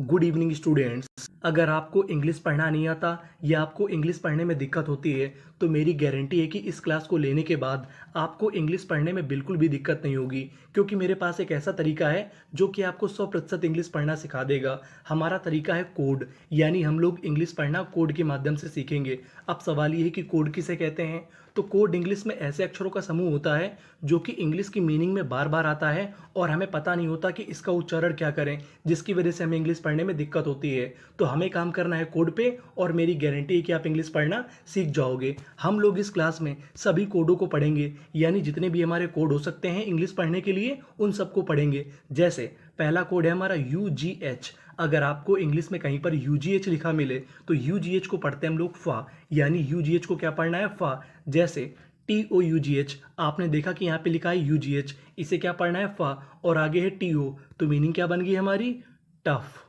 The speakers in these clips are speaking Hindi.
Good evening students. अगर आपको इंग्लिश पढ़ना नहीं आता या आपको इंग्लिश पढ़ने में दिक्कत होती है तो मेरी गारंटी है कि इस क्लास को लेने के बाद आपको इंग्लिश पढ़ने में बिल्कुल भी दिक्कत नहीं होगी, क्योंकि मेरे पास एक ऐसा तरीका है जो कि आपको 100% इंग्लिश पढ़ना सिखा देगा। हमारा तरीका है कोड, यानी हम लोग इंग्लिश पढ़ना कोड के माध्यम से सीखेंगे। अब सवाल ये है कि कोड किसे कहते हैं। तो कोड इंग्लिश में ऐसे अक्षरों का समूह होता है जो कि इंग्लिश की मीनिंग में बार बार आता है और हमें पता नहीं होता कि इसका उच्चारण क्या करें, जिसकी वजह से हमें इंग्लिश पढ़ने में दिक्कत होती है। तो हमें काम करना है कोड पे और मेरी गारंटी है कि आप इंग्लिश पढ़ना सीख जाओगे। हम लोग इस क्लास में सभी कोडों को पढ़ेंगे, यानी जितने भी हमारे कोड हो सकते हैं इंग्लिश पढ़ने के लिए उन सबको पढ़ेंगे। जैसे पहला कोड है हमारा UGH। अगर आपको इंग्लिश में कहीं पर UGH लिखा मिले तो UGH को पढ़ते हैं हम लोग फा, यानी UGH को क्या पढ़ना है, फा। जैसे TOUGH, आपने देखा कि यहाँ पे लिखा है UGH, इसे क्या पढ़ना है, फा, और आगे है TO, तो मीनिंग क्या बन गई हमारी, टफ।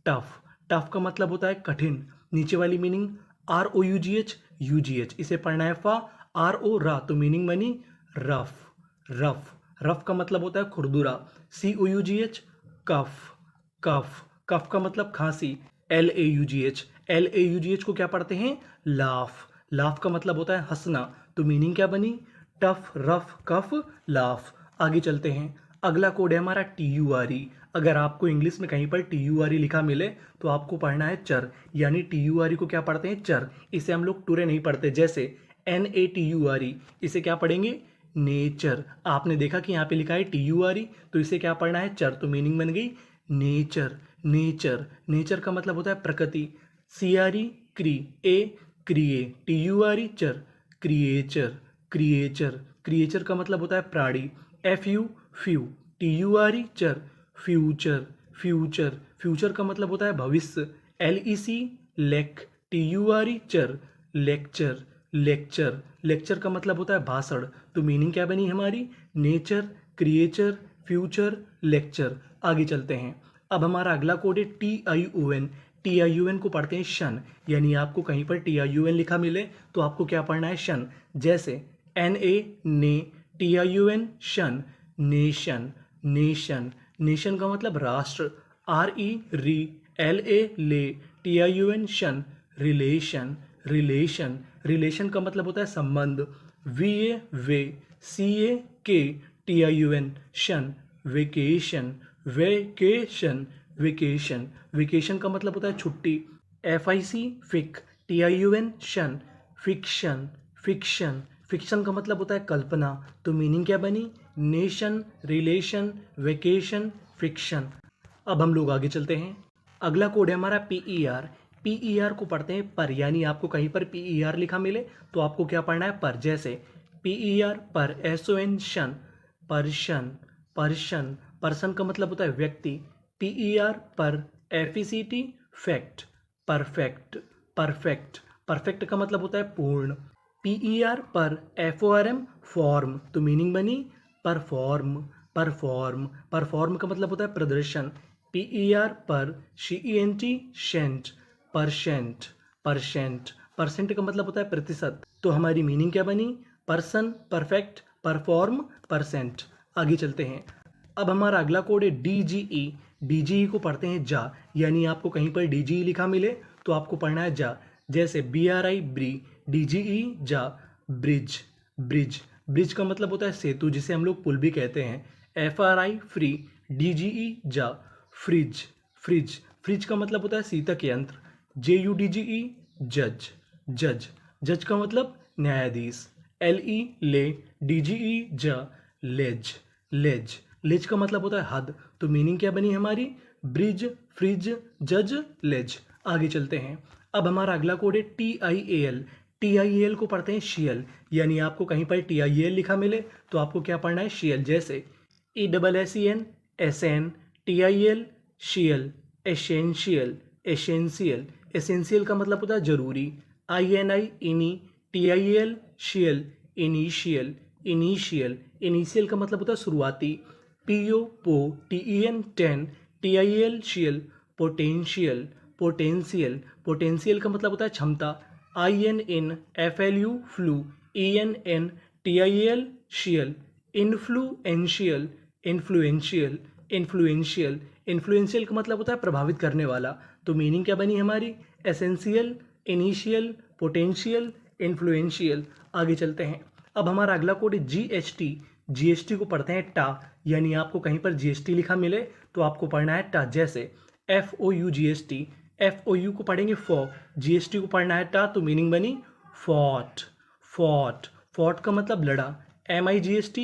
टफ टफ का मतलब होता है कठिन। नीचे वाली मीनिंग ROUGH, UGH, इसे पढ़ना है फा, RO, रा, तो मीनिंग बनी रफ। रफ रफ का मतलब होता है खुरदुरा। COUGH, कफ। कफ कफ का मतलब खांसी। LAUGH को क्या पढ़ते हैं, लाफ। लाफ का मतलब होता है हंसना, तो मीनिंग क्या बनी, टफ, रफ, कफ, लाफ। आगे चलते हैं। अगला कोड है हमारा TURE। अगर आपको इंग्लिश में कहीं पर TURE लिखा मिले तो आपको पढ़ना है चर, यानी TURE को क्या पढ़ते हैं, चर। इसे हम लोग टुरे नहीं पढ़ते। जैसे NATURE, इसे क्या पढ़ेंगे, नेचर। आपने देखा कि यहाँ पे लिखा है TURE, तो इसे क्या पढ़ना है, चर, तो मीनिंग बन गई नेचर। नेचर नेचर का मतलब होता है प्रकृति। CRE, क्री, ए, क्रिए, TURE, चर, क्रिएचर। क्रिएचर क्रिएचर का मतलब होता है प्राणी। FU, फ्यू, TURE, चर, फ्यूचर। फ्यूचर फ्यूचर का मतलब होता है भविष्य। LEC, लेक, TURE, चर, लेक्चर। लेक्चर लेक्चर का मतलब होता है भाषण, तो मीनिंग क्या बनी हमारी, नेचर, क्रिएचर, फ्यूचर, लेक्चर। आगे चलते हैं। अब हमारा अगला कोड है TIUN। TIUN को पढ़ते हैं शन, यानी आपको कहीं पर TIUN लिखा मिले तो आपको क्या पढ़ना है, शन। जैसे NA, ने, TIUN, शन, नेशन। नेशन नेशन का मतलब राष्ट्र। RE, री, LA, ले, TIUN, शन, रिलेशन। रिलेशन रिलेशन का मतलब होता है संबंध। VA, वे, CA, के, TIUN, शन, वेकेशन। वेकेशन वेकेशन वेकेशन का मतलब होता है छुट्टी। FIC, फिक, TIUN, शन, फिक्शन। फिक्शन फिक्शन का मतलब होता है कल्पना, तो मीनिंग क्या बनी, नेशन, रिलेशन, वेकेशन, फिक्शन। अब हम लोग आगे चलते हैं। अगला कोड है हमारा PER। PER को पढ़ते हैं पर, यानी आपको कहीं पर PER लिखा मिले तो आपको क्या पढ़ना है, पर। जैसे PER, पर, SON, शन, पर्शन। पर्शन पर्सन का मतलब होता है व्यक्ति। PER, पर, FECT, fact, perfect. Perfect perfect का मतलब होता है पूर्ण। PER, पर, FORM, फॉर्म, तो मीनिंग बनी परफॉर्म। परफॉर्म परफॉर्म का मतलब होता है प्रदर्शन। PER, पर, CENT, shunt, percent. Percent percent का मतलब होता है प्रतिशत, तो हमारी मीनिंग क्या बनी, पर्सन, परफेक्ट, परफॉर्म, परसेंट। आगे चलते हैं। अब हमारा अगला कोड है DGE। DGE को पढ़ते हैं जा, यानी आपको कहीं पर DGE लिखा मिले तो आपको पढ़ना है जा। जैसे BRI, ब्री, DGE, जा, ब्रिज। ब्रिज ब्रिज का मतलब होता है सेतु, जिसे हम लोग पुल भी कहते हैं। FRI, फ्री, DGE, जा, फ्रिज। फ्रिज फ्रिज का मतलब होता है शीतक यंत्र। JUDGE, जज। जज जज का मतलब न्यायाधीश। LE, ले, DGE, जा, लेज। लेज लेज का मतलब होता है हद, तो मीनिंग क्या बनी हमारी, ब्रिज, फ्रिज, जज, लेज। आगे चलते हैं। अब हमारा अगला कोड है TIAL। TIAL को पढ़ते हैं शियल, यानी आपको कहीं पर TIAL लिखा मिले तो आपको क्या पढ़ना है, शियल। जैसे ESSEN, SN, TIL, शियल, एसेंशियल। एसेंशियल एसेंशियल का मतलब होता है जरूरी। INI, इनी, TIL, शियल, इनिशियल। इनिशियल इनिशियल का मतलब होता है शुरुआती। PO, पो, TEN, टेन, TIL, शियल, पोटेंशियल। पोटेंशियल पोटेंशियल का मतलब होता है क्षमता। IN, FLU, फ्लू, ENN, TIL, शियल, इन्फ्लुएंशियल। इन्फ्लुएंशियल इन्फ्लुएंशियल इन्फ्लुएंशियल का मतलब होता है प्रभावित करने वाला। तो मीनिंग क्या बनी हमारी? Essential, initial, potential, influential. आगे चलते हैं। अब हमारा अगला कोड है GST। GST को पढ़ते हैं टा, यानी आपको कहीं पर GST लिखा मिले तो आपको पढ़ना है टा। जैसे FOU GST, FOU को पढ़ेंगे फॉ, GST को पढ़ना है टा, तो मीनिंग बनी फॉट। फॉट, फॉट का मतलब लड़ा। MIGST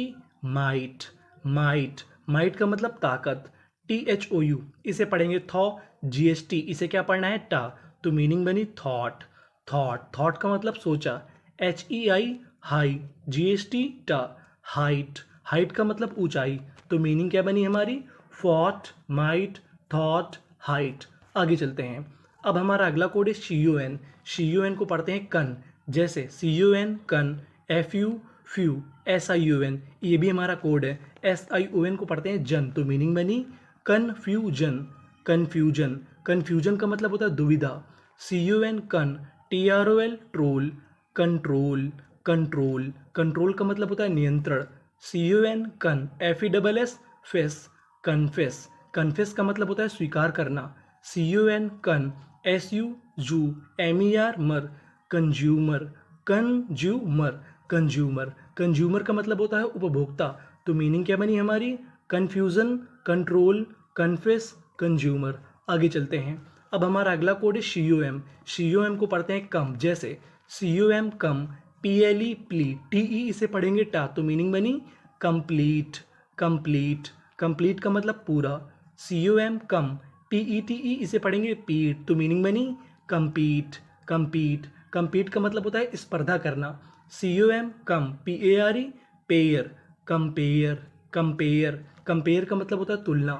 माइट, माइट, माइट का मतलब ताकत। THOU इसे पढ़ेंगे थॉ, GST इसे क्या पढ़ना है टा, तो मीनिंग बनी थॉट। थॉट, थॉट का मतलब सोचा। HEI हाई, GST टा, हाइट, हाइट का मतलब ऊंचाई, तो मीनिंग क्या बनी हमारी? Fought, might, thought, height. आगे चलते हैं। अब हमारा अगला कोड है CUN। CUN को पढ़ते हैं कन। जैसे CUN कन, FU फ्यू, SIUN ये भी हमारा कोड है। SION को पढ़ते हैं जन, तो मीनिंग बनी कन्फ्यूजन। कन्फ्यूजन, कन्फ्यूजन का मतलब होता है दुविधा। CUN कन, TROL troll, control, control, control का मतलब होता है नियंत्रण। CUN कन, FESS फेस, कन्फेस, कन्फेस का मतलब होता है स्वीकार करना। CUN कन, SU जू, MER मर, कंज्यूमर, कंज्यूमर, कंज्यूमर, कंज्यूमर का मतलब होता है उपभोक्ता, तो मीनिंग क्या बनी हमारी? Confusion, control, confess, consumer. आगे चलते हैं। अब हमारा अगला कोड है COM। COM को पढ़ते हैं कम। जैसे COM कम, PLE प्ली, TE इसे पढ़ेंगे टा, तो मीनिंग बनी कंप्लीट। कंप्लीट, कंप्लीट का मतलब पूरा। COM कम, PETE इसे पढ़ेंगे पीट, तो मीनिंग बनी कम्पीट। कम्पीट, कम्पीट का मतलब होता है स्पर्धा करना। COM कम, PARE pair, compare, compare, compare का मतलब होता है तुलना।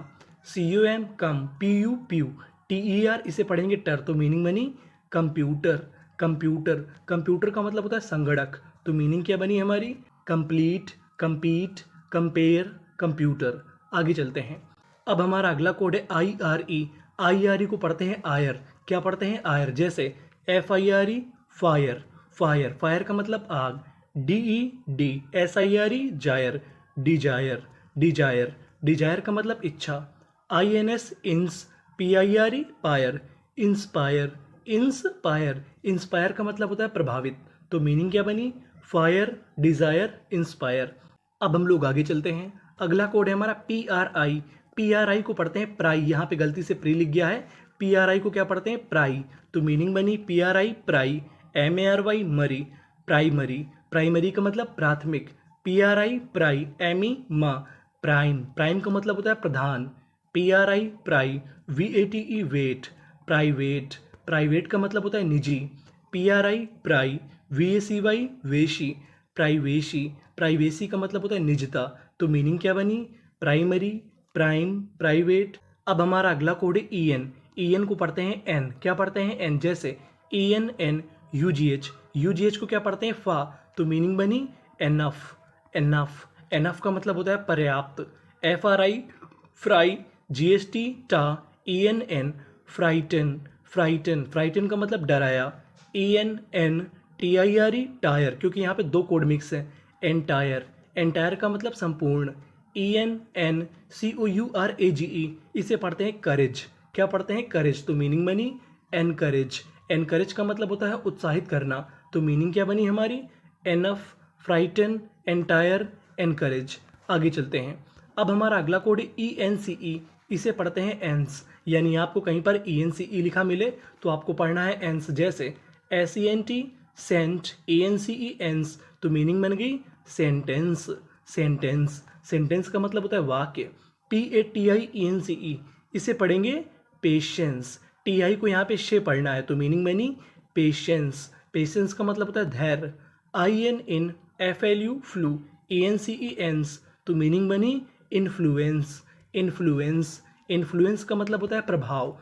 COM कम, PU प्यू, TER इसे पढ़ेंगे टर, तो मीनिंग बनी कंप्यूटर। कंप्यूटर, कंप्यूटर का मतलब होता है संगणक, तो मीनिंग क्या बनी हमारी? Complete, compete, compare, computer. आगे चलते हैं। अब हमारा अगला कोड है IRE। IRE को पढ़ते हैं आयर। क्या पढ़ते हैं? आयर। जैसे FIRE फायर, फायर, फायर का मतलब आग। DED SIRE sire, desire, desire, desire का मतलब इच्छा। INS इंस, PIRE पायर, इंस्पायर, इंस्पायर, इंस्पायर का मतलब होता है प्रभावित, तो मीनिंग क्या बनी? Fire, desire, inspire. अब हम लोग आगे चलते हैं। अगला कोड है हमारा PRI। PRI को पढ़ते हैं प्राई, यहाँ पे गलती से प्री लिख गया है। PRI को क्या पढ़ते हैं? प्राई, तो मीनिंग बनी PRI प्राई, MARY मरी, प्राइमरी, प्राइमरी का मतलब प्राथमिक। PRI प्राई, ME माँ, प्राइम, प्राइम का मतलब होता है प्रधान। PRI प्राई, VATE वेट, प्राइवेट, प्राइवेट का मतलब होता है निजी। PRI प्राई, VACY वेशी, प्राइवेशी, प्राइवेसी का मतलब होता है निजता, तो मीनिंग क्या बनी? Primary, prime, private. अब हमारा अगला कोड है EN। EN को पढ़ते हैं N। क्या पढ़ते हैं? N। जैसे ENN UGH, UGH को क्या पढ़ते हैं? फा, तो मीनिंग बनी एनफ, एनफ, एनफ का मतलब होता है पर्याप्त। FRI फ्राई, GST टा, ENN फ्राइटन, फ्राइटन, फ्राइटन का मतलब डराया। ENN TIRE टायर, क्योंकि यहाँ पे दो कोड मिक्स है। एंटायर, एंटायर का मतलब संपूर्ण। ENN COURAGE इसे पढ़ते हैं करेज। क्या पढ़ते हैं? करेज, तो मीनिंग बनी एनकरेज। एनकरेज का मतलब होता है उत्साहित करना, तो मीनिंग क्या बनी हमारी? Enough, frighten, entire, encourage. आगे चलते हैं। अब हमारा अगला कोड है ENCE। इसे पढ़ते हैं एंस, यानी आपको कहीं पर ENCE लिखा मिले तो आपको पढ़ना है एंस। जैसे SENT सेंट, ENCE एंस, तो मीनिंग बन गई सेंटेंस, सेंटेंस, सेंटेंस का मतलब होता है वाक्य। PATIENCE इसे पढ़ेंगे पेशेंस, TI को यहाँ पे शे पढ़ना है, तो मीनिंग बनी पेशेंस, पेशेंस का मतलब होता है धैर्य। IN FLU फ्लू, ENCE एंस, तो मीनिंग बनी इन्फ्लुएंस, इन्फ्लुएंस, इन्फ्लुएंस का मतलब होता है प्रभाव,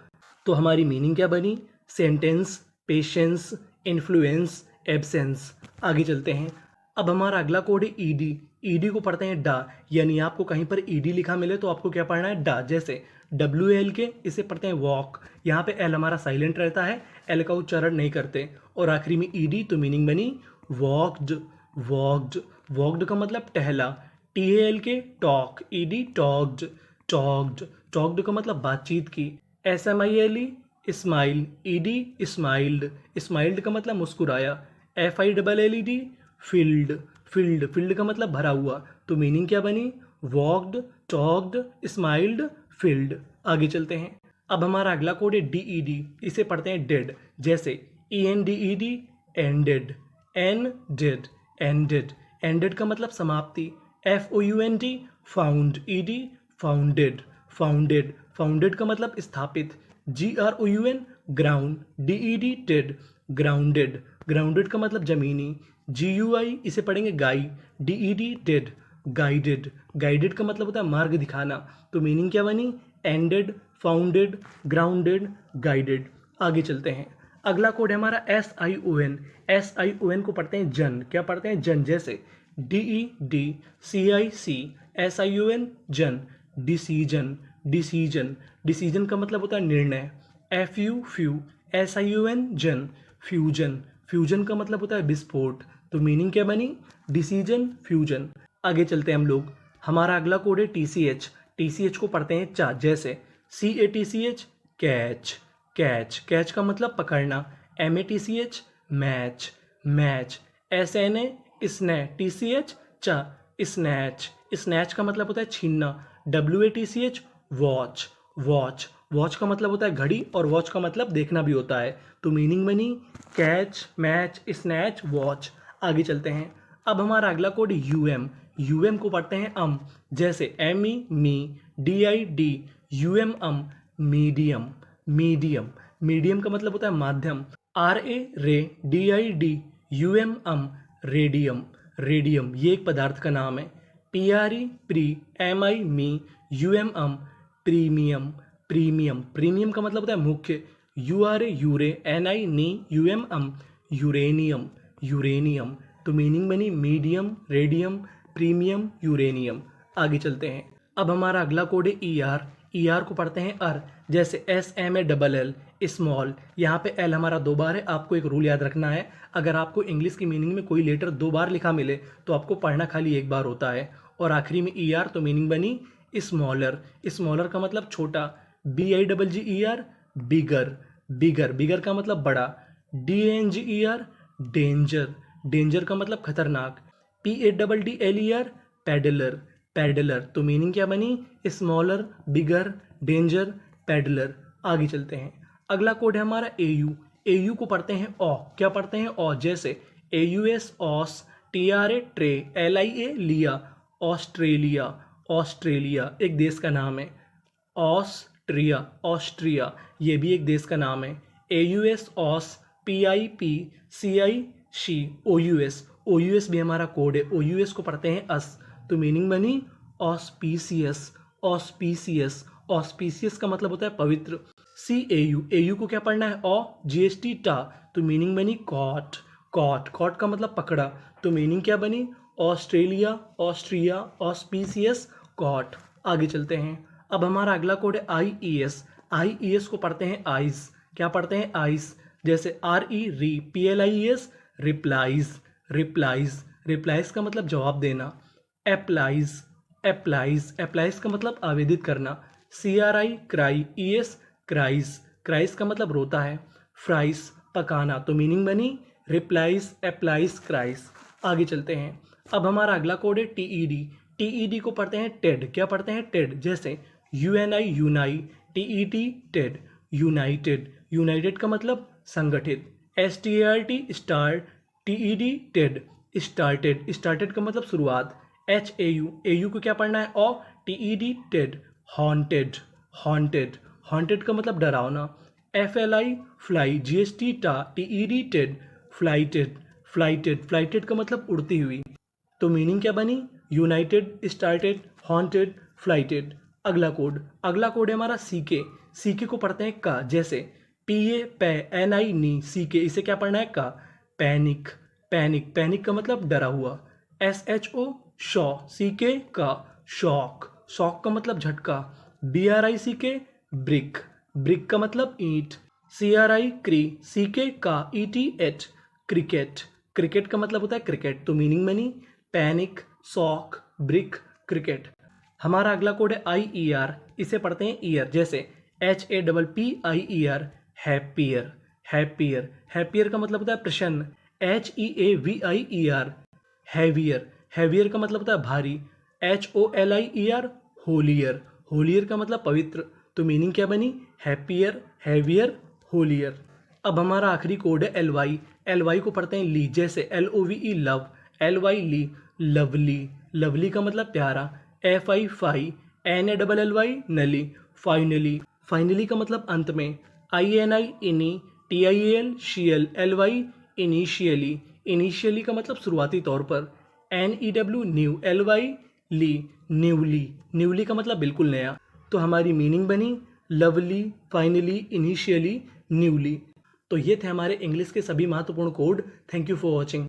तो हमारी मीनिंग क्या बनी? Sentence, patience, influence, absence. आगे चलते हैं। अब हमारा अगला कोड है ED। ED को पढ़ते हैं डा, यानी आपको कहीं पर ED लिखा मिले तो आपको क्या पढ़ना है? डा। जैसे WALK इसे पढ़ते हैं वॉक, यहाँ पे L हमारा साइलेंट रहता है, L का उच्चारण नहीं करते, और आखिरी में ED, तो मीनिंग बनी वॉक्ड, वॉक्ड, वॉक्ड का मतलब टहला। TALK talk, ED talked, talked, talked का मतलब बातचीत की। SMILE smile, ED smiled, smiled का मतलब मुस्कुराया। FILLED फील्ड, फील्ड, फील्ड का मतलब भरा हुआ। तो मीनिंग क्या बनी? Walked, talked, smiled, field. आगे चलते हैं। अब हमारा अगला कोड है DED, इसे पढ़ते हैं डेड। जैसे ENDED ended, ended, ended, ended का मतलब समाप्ति। FOUND found, ED founded, founded, founded का मतलब स्थापित। GROUN ground, DED dead, grounded, grounded का मतलब जमीनी। GUI इसे पढ़ेंगे गाई, DED डेड, गाइडेड, गाइडेड का मतलब होता है मार्ग दिखाना। तो मीनिंग क्या बनी? Ended, founded, grounded, guided. आगे चलते हैं। अगला कोड है हमारा SION, SION को पढ़ते हैं जन। क्या पढ़ते हैं? जन। जैसे DED CIC SION जन, डिसीजन, डिसीजन, डिसीजन का मतलब होता है निर्णय। FU SION जन, फ्यूजन, फ्यूजन का मतलब होता है विस्फोट। तो मीनिंग क्या बनी? Decision, fusion. आगे चलते हैं हम लोग। हमारा अगला कोड है TCH, TCH को पढ़ते हैं चा। जैसे CATCH कैच, कैच, कैच का मतलब पकड़ना। MATCH match, match. SNA स्नै, TCH चा, स्नैच, स्नैच का मतलब होता है छीनना। WATCH वॉच, वॉच, वॉच का मतलब होता है घड़ी और वॉच का मतलब देखना भी होता है। तो मीनिंग बनी कैच, मैच, स्नैच, वॉच। आगे चलते हैं। अब हमारा अगला कोड UM, UM को पढ़ते हैं अम। जैसे ME me, DID UM medium, medium, medium का मतलब होता है माध्यम। RA रे, DID रेडियम, रेडियम, ये एक पदार्थ का नाम है। PRE प्री, MI मी, UM प्रीमियम, प्रीमियम, प्रीमियम का मतलब होता है मुख्य। URA यूरे, NI नी, UM यूरेनियम, यूरेनियम। तो मीनिंग बनी मीडियम, रेडियम, प्रीमियम, यूरेनियम। आगे चलते हैं। अब हमारा अगला कोड है ER, ER को पढ़ते हैं अर। जैसे SMALL स्मॉल, यहाँ पे L हमारा 2 बार है। आपको एक रूल याद रखना है, अगर आपको इंग्लिश की मीनिंग में कोई लेटर 2 बार लिखा मिले तो आपको पढ़ना खाली 1 बार होता है। और आखिरी में ER, तो मीनिंग बनी स्मॉलर, स्मॉलर का मतलब छोटा। BIGGER बिगर, बिगर, बिगर का मतलब बड़ा। DANGER डेंजर, डेंजर का मतलब खतरनाक। PADDLER peddler, peddler. तो मीनिंग क्या बनी? स्मॉलर, बिगर, डेंजर, पैडलर। आगे चलते हैं। अगला कोड है हमारा AU, AU को पढ़ते हैं ऑ। क्या पढ़ते हैं? ऑ। जैसे AUS ऑस, TRA ट्रे, LIA लिया, ऑस्ट्रेलिया, ऑस्ट्रेलिया एक देश का नाम है। ऑस्ट्रिया, ऑस्ट्रिया ये भी एक देश का नाम है। AUS ऑस, PIP CI she, OUS, OUS भी हमारा कोड है। OUS को पढ़ते हैं अस। तो मीनिंग बनी ऑस्पीसियस, ऑस्पीसियस, ऑस्पीसियस का मतलब होता है पवित्र। CAU, AU को क्या पढ़ना है? ऑ, GST टा। तो मीनिंग बनी कॉट, कॉट, कॉट का मतलब पकड़ा। तो मीनिंग क्या बनी? ऑस्ट्रेलिया, ऑस्ट्रिया, ऑस्पीसियस, कॉट। आगे चलते हैं। अब हमारा अगला कोड है IES, IES को पढ़ते हैं आइस। क्या पढ़ते हैं? आइस। जैसे RE री, PLIES रिप्लाइज, रिप्लाइज, रिप्लाइज का मतलब जवाब देना। अप्लाइज, अप्लाइज, अप्लाइज का मतलब आवेदित करना। CRI cry, ES cries, cries का मतलब रोता है। फ्राइस पकाना। तो मीनिंग बनी रिप्लाइज, अप्लाइज, क्राइस। आगे चलते हैं। अब हमारा अगला कोड है TED, TED को पढ़ते हैं टेड। क्या पढ़ते हैं? टेड। जैसे UNI Unai, TET Ted, United, United का मतलब संगठित। START start, TED Ted, started, started का मतलब शुरुआत। HAU, AU को क्या पढ़ना है? ऑ, TED Ted, haunted, haunted, haunted का मतलब डरावना। FLI फ्लाई, GST टा, TED Ted, flighted, flighted, flighted का मतलब उड़ती हुई। तो मीनिंग क्या बनी? United, started, haunted, flighted. अगला कोड, अगला कोड है हमारा CK, CK को पढ़ते हैं का। जैसे PA पै, NI नी, CK इसे क्या पढ़ना है? का। पैनिक, पैनिक, पैनिक का मतलब डरा हुआ। SHO शॉ, CK का, शॉक, शॉक का मतलब झटका। BRICK ब्रिक, ब्रिक का मतलब ईंट। CRI क्री, CK का, ETH क्रिकेट, क्रिकेट का मतलब होता है क्रिकेट। तो मीनिंग बनी पैनिक, शॉक, ब्रिक, क्रिकेट। हमारा अगला कोड है IER, इसे पढ़ते हैं ईयर, जैसे HAPPIER, हैप्पियर। हैप्पियर, हैप्पियर का मतलब होता है प्रसन्न। HEAVIER, heavier. हैवियर का मतलब होता है भारी। HOLIER, holier. होलियर का मतलब पवित्र। तो मीनिंग क्या बनी? Happier, heavier, holier. अब हमारा आखिरी कोड है LY। LY को पढ़ते हैं ली, जैसे LOVE, लव। LY, ली, लवली। लवली का मतलब प्यारा। FI, फाई। NALLY, नली। फाइनली। फाइनली का मतलब अंत में। INI, इनी। TIAL, शियल। LY, initially. इनिशियली का मतलब शुरुआती तौर पर। NEW, new. LY, ली, न्यूली। न्यूली का मतलब बिल्कुल नया। तो हमारी मीनिंग बनी लवली, फाइनली, इनिशियली, न्यूली। तो ये थे हमारे इंग्लिश के सभी महत्वपूर्ण code. Thank you for watching.